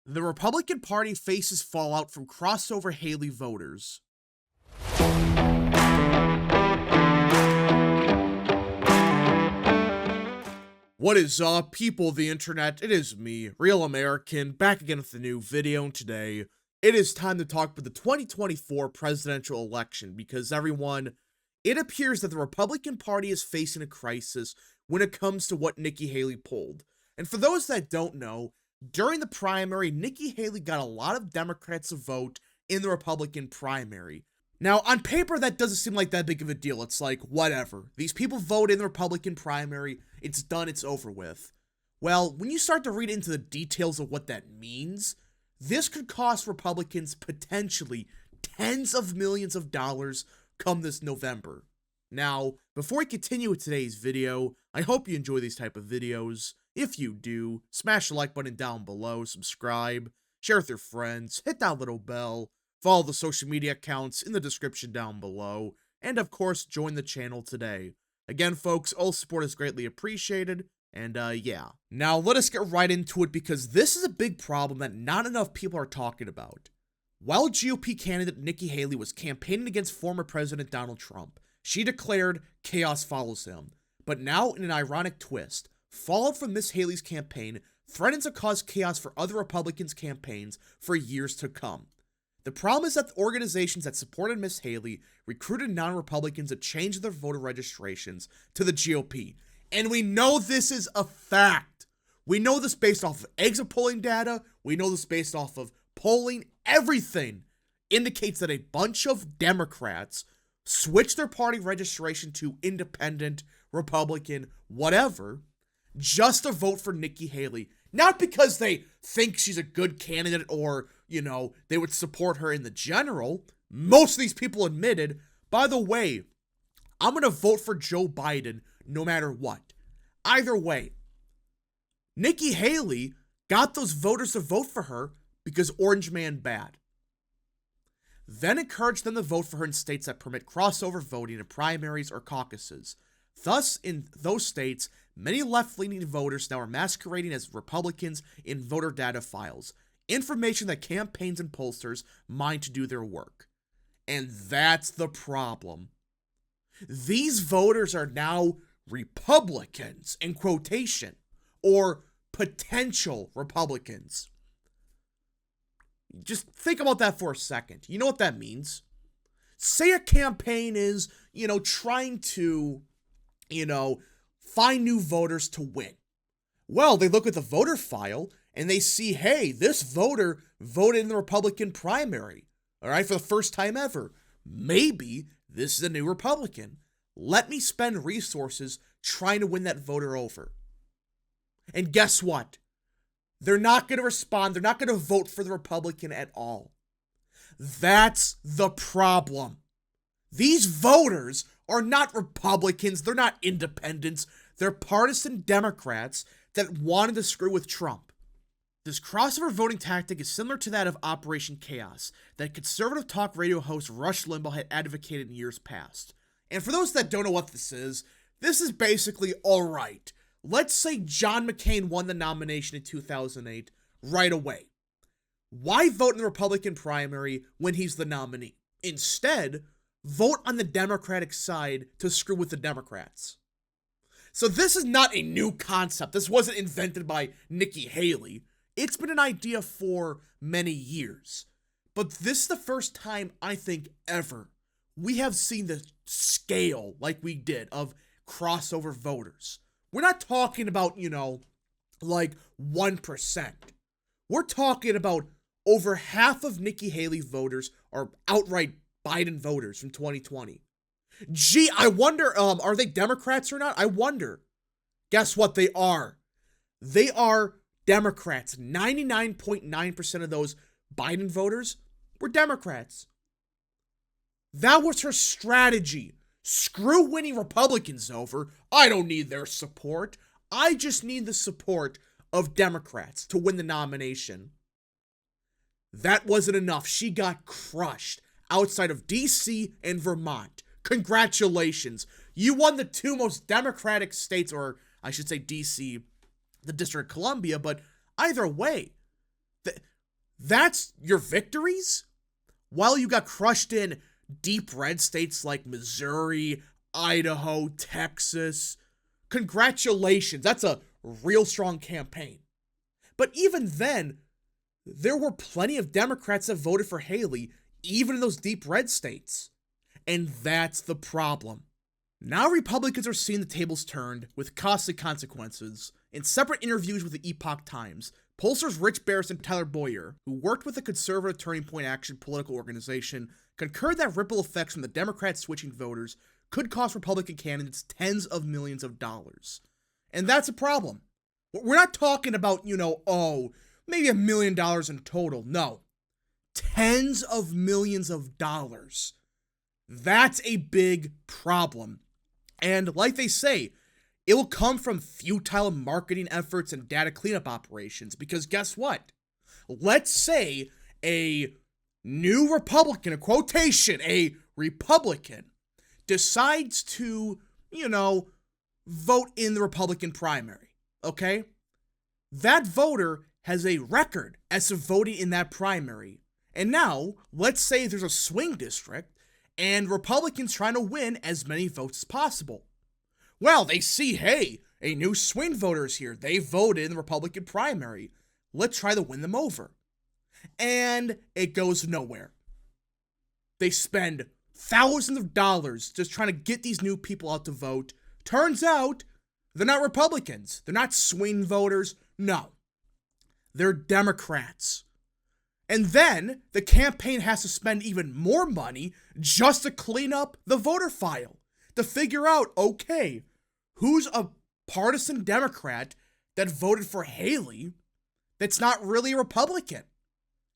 The Republican Party faces fallout from crossover Haley voters. What is up, people of the internet? It is me, Real American, back again with a new video, and today it is time to talk about the 2024 presidential election because everyone, it appears that the Republican Party is facing a crisis when it comes to what Nikki Haley polled. And for those that don't know, during the primary, Nikki Haley got a lot of Democrats to vote in the Republican primary. Now, on paper, that doesn't seem like that big of a deal. It's like, whatever. These people vote in the Republican primary. It's done. It's over with. Well, when you start to read into the details of what that means, this could cost Republicans potentially tens of millions of dollars come this November. Now, before we continue with today's video, I hope you enjoy these type of videos. If you do, smash the like button down below, subscribe, share with your friends, hit that little bell, follow the social media accounts in the description down below, and of course, join the channel today. Again, folks, all support is greatly appreciated, and yeah. Now, let us get right into it because this is a big problem that not enough people are talking about. While GOP candidate Nikki Haley was campaigning against former President Donald Trump, she declared chaos follows him. But now, in an ironic twist, fallout from Miss Haley's campaign threatens to cause chaos for other Republicans' campaigns for years to come. The problem is that the organizations that supported Miss Haley recruited non-Republicans to change their voter registrations to the GOP. And we know this is a fact. We know this based off of exit polling data. We know this based off of polling. Everything indicates that a bunch of Democrats switched their party registration to independent, Republican, whatever, just to vote for Nikki Haley. Not because they think she's a good candidate or, they would support her in the general. Most of these people admitted, by the way, I'm going to vote for Joe Biden no matter what. Either way, Nikki Haley got those voters to vote for her because Orange Man bad. Then encouraged them to vote for her in states that permit crossover voting in primaries or caucuses. Thus, in those states, many left-leaning voters now are masquerading as Republicans in voter data files, information that campaigns and pollsters mine to do their work. And that's the problem. These voters are now Republicans, in quotation, or potential Republicans. Just think about that for a second. You know what that means? Say a campaign is, trying to, find new voters to win. Well, they look at the voter file and they see, hey, this voter voted in the Republican primary, all right, for the first time ever. Maybe this is a new Republican. Let me spend resources trying to win that voter over. And guess what? They're not going to respond. They're not going to vote for the Republican at all. That's the problem. These voters are not Republicans. They're not independents. They're partisan Democrats that wanted to screw with Trump. This crossover voting tactic is similar to that of Operation Chaos that conservative talk radio host Rush Limbaugh had advocated in years past. And for those that don't know what this is basically, all right, let's say John McCain won the nomination in 2008 right away. Why vote in the Republican primary when he's the nominee? Instead, vote on the Democratic side to screw with the Democrats. So this is not a new concept. This wasn't invented by Nikki Haley. It's been an idea for many years. But this is the first time, I think, ever we have seen the scale like we did of crossover voters. We're not talking about, like 1%. We're talking about over half of Nikki Haley voters are outright Biden voters from 2020. Gee, I wonder, are they Democrats or not? I wonder. Guess what they are? They are Democrats. 99.9% of those Biden voters were Democrats. That was her strategy. Screw winning Republicans over. I don't need their support. I just need the support of Democrats to win the nomination. That wasn't enough. She got crushed outside of DC and Vermont. Congratulations. You won the two most Democratic states, or I should say DC, the District of Columbia, but either way, That's your victories? While you got crushed in deep red states like Missouri, Idaho, Texas. Congratulations, that's a real strong campaign. But even then, there were plenty of Democrats that voted for Haley, even in those deep red states. And that's the problem. Now Republicans are seeing the tables turned with costly consequences. In separate interviews with the Epoch Times, pollsters Rich Barris and Tyler Boyer, who worked with the conservative Turning Point Action political organization, concurred that ripple effects from the Democrats switching voters could cost Republican candidates tens of millions of dollars. And that's a problem. We're not talking about, maybe $1 million in total. No. Tens of millions of dollars. That's a big problem. And like they say, it will come from futile marketing efforts and data cleanup operations. Because guess what? Let's say a new Republican, a quotation, a Republican, decides to, vote in the Republican primary. Okay? That voter has a record as of voting in that primary. And now, let's say there's a swing district and Republicans trying to win as many votes as possible. Well, they see, hey, a new swing voter is here. They voted in the Republican primary. Let's try to win them over. And it goes nowhere. They spend thousands of dollars just trying to get these new people out to vote. Turns out, they're not Republicans. They're not swing voters. No. They're Democrats. And then the campaign has to spend even more money just to clean up the voter file. To figure out, okay, who's a partisan Democrat that voted for Haley that's not really a Republican?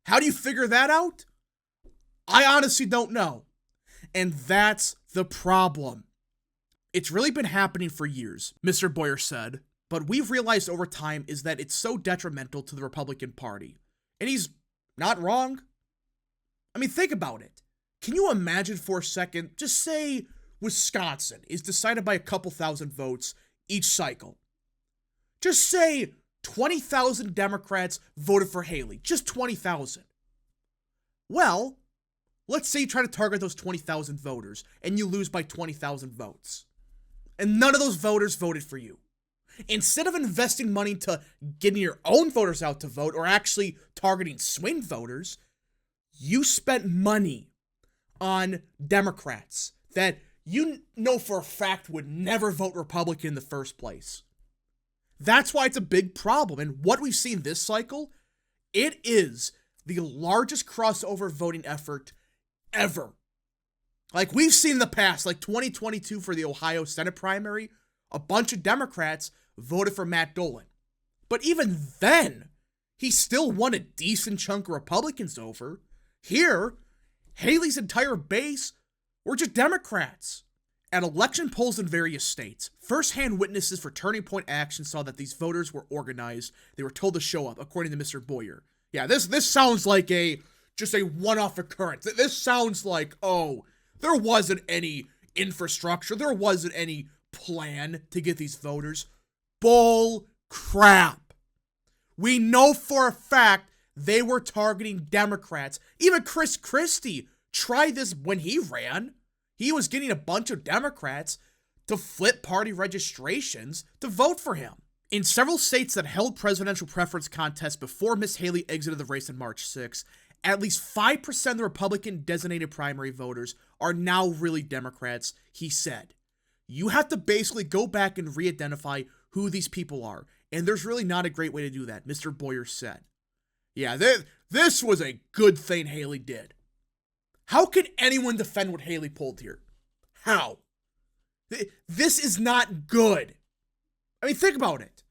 How do you figure that out? I honestly don't know. And that's the problem. It's really been happening for years, Mr. Boyer said, but we've realized over time is that it's so detrimental to the Republican Party. And he's not wrong. I mean, think about it. Can you imagine for a second, just say Wisconsin is decided by a couple thousand votes each cycle. Just say 20,000 Democrats voted for Haley. Just 20,000. Well, let's say you try to target those 20,000 voters and you lose by 20,000 votes. And none of those voters voted for you. Instead of investing money to getting your own voters out to vote or actually targeting swing voters, you spent money on Democrats that you know for a fact would never vote Republican in the first place. That's why it's a big problem. And what we've seen this cycle, it is the largest crossover voting effort ever. Like we've seen in the past, like 2022 for the Ohio Senate primary, a bunch of Democrats voted for Matt Dolan. But even then, he still won a decent chunk of Republicans over. Here, Haley's entire base were just Democrats. At election polls in various states, first-hand witnesses for Turning Point Action saw that these voters were organized. They were told to show up, according to Mr. Boyer. Yeah, this sounds like just a one-off occurrence. This sounds like, there wasn't any infrastructure. There wasn't any plan to get these voters. Bull crap. We know for a fact they were targeting Democrats. Even Chris Christie tried this when he ran. He was getting a bunch of Democrats to flip party registrations to vote for him. In several states that held presidential preference contests before Miss Haley exited the race on March 6th, at least 5% of the Republican designated primary voters are now really Democrats, he said. You have to basically go back and re-identify who these people are, and there's really not a great way to do that, Mr. Boyer said. Yeah, this was a good thing Haley did. How can anyone defend what Haley pulled here? How? This is not good. I mean, think about it.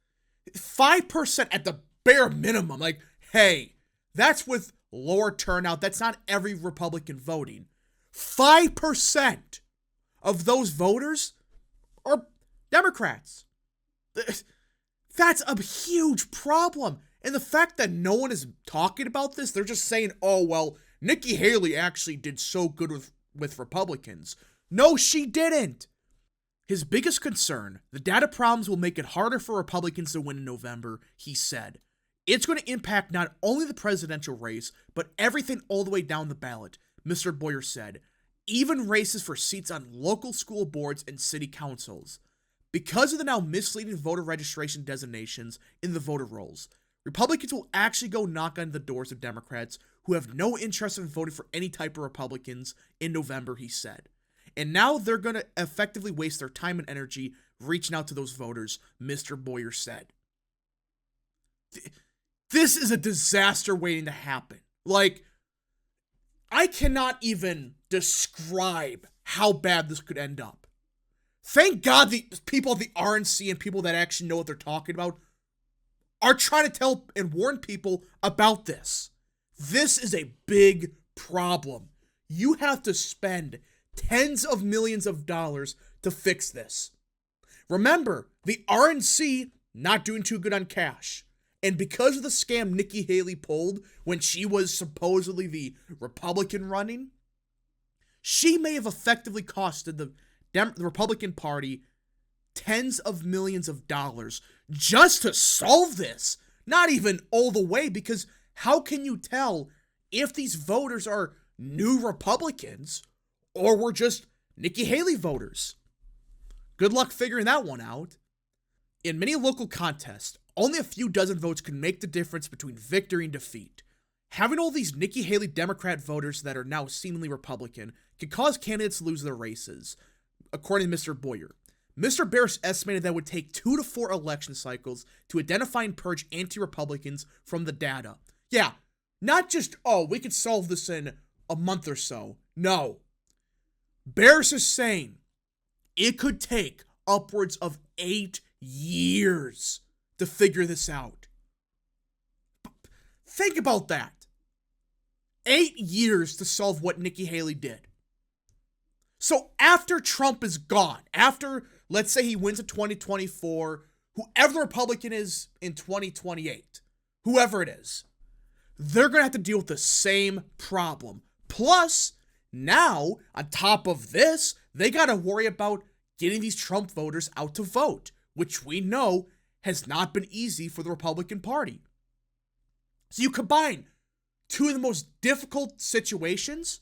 5% at the bare minimum. Like, hey, that's with lower turnout. That's not every Republican voting. 5% of those voters are Democrats. That's a huge problem. And the fact that no one is talking about this, they're just saying, oh, well, Nikki Haley actually did so good with Republicans. No, she didn't. His biggest concern, the data problems will make it harder for Republicans to win in November, he said. It's going to impact not only the presidential race, but everything all the way down the ballot, Mr. Boyer said. Even races for seats on local school boards and city councils. Because of the now misleading voter registration designations in the voter rolls, Republicans will actually go knock on the doors of Democrats who have no interest in voting for any type of Republicans in November, he said. And now they're going to effectively waste their time and energy reaching out to those voters, Mr. Boyer said. This is a disaster waiting to happen. Like, I cannot even describe how bad this could end up. Thank God the people at the RNC and people that actually know what they're talking about are trying to tell and warn people about this. This is a big problem. You have to spend tens of millions of dollars to fix this. Remember, the RNC not doing too good on cash. And because of the scam Nikki Haley pulled when she was supposedly the Republican running, she may have effectively costed the Republican Party tens of millions of dollars just to solve this. Not even all the way, because how can you tell if these voters are new Republicans or were just Nikki Haley voters? Good luck figuring that one out. In many local contests, only a few dozen votes can make the difference between victory and defeat. Having all these Nikki Haley Democrat voters that are now seemingly Republican can cause candidates to lose their races, according to Mr. Boyer. Mr. Barris estimated that it would take 2 to 4 election cycles to identify and purge anti-Republicans from the data. Yeah, not just, oh, we could solve this in a month or so. No. Barris is saying it could take upwards of 8 years to figure this out. Think about that. 8 years to solve what Nikki Haley did. So after Trump is gone, after, let's say he wins in 2024, whoever the Republican is in 2028, whoever it is, they're going to have to deal with the same problem. Plus, now, on top of this, they got to worry about getting these Trump voters out to vote, which we know has not been easy for the Republican Party. So you combine two of the most difficult situations,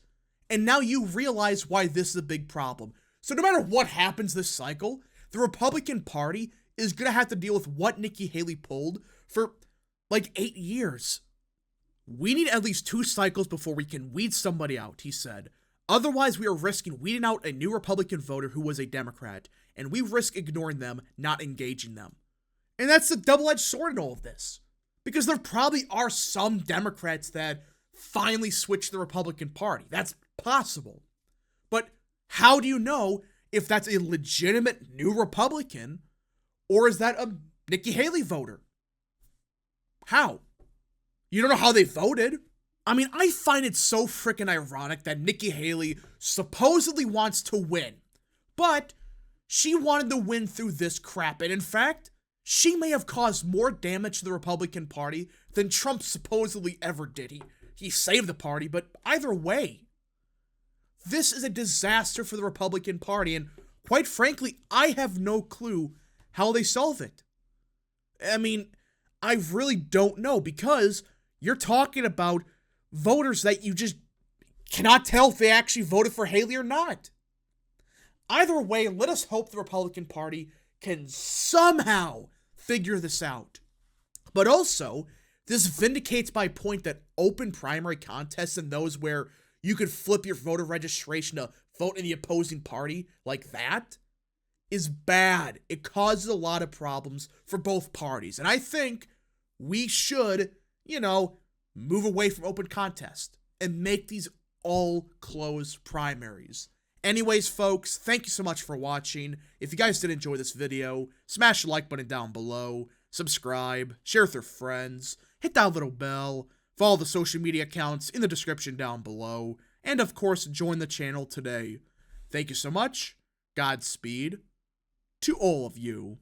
and now you realize why this is a big problem. So no matter what happens this cycle, the Republican Party is going to have to deal with what Nikki Haley pulled for like 8 years. We need at least 2 cycles before we can weed somebody out, he said. Otherwise, we are risking weeding out a new Republican voter who was a Democrat, and we risk ignoring them, not engaging them. And that's the double-edged sword in all of this. Because there probably are some Democrats that finally switch to the Republican Party. That's possible. But how do you know if that's a legitimate new Republican, or is that a Nikki Haley voter? How? You don't know how they voted? I mean, I find it so freaking ironic that Nikki Haley supposedly wants to win, but she wanted to win through this crap, and in fact, she may have caused more damage to the Republican Party than Trump supposedly ever did. He saved the party, but either way, this is a disaster for the Republican Party, and quite frankly, I have no clue how they solve it. I mean, I really don't know, because you're talking about voters that you just cannot tell if they actually voted for Haley or not. Either way, let us hope the Republican Party can somehow figure this out. But also, this vindicates my point that open primary contests and those where you could flip your voter registration to vote in the opposing party like that is bad. It causes a lot of problems for both parties. And I think we should, move away from open contest and make these all closed primaries. Anyways, folks, thank you so much for watching. If you guys did enjoy this video, smash the like button down below, subscribe, share with your friends, hit that little bell, follow the social media accounts in the description down below, and of course, join the channel today. Thank you so much. Godspeed to all of you.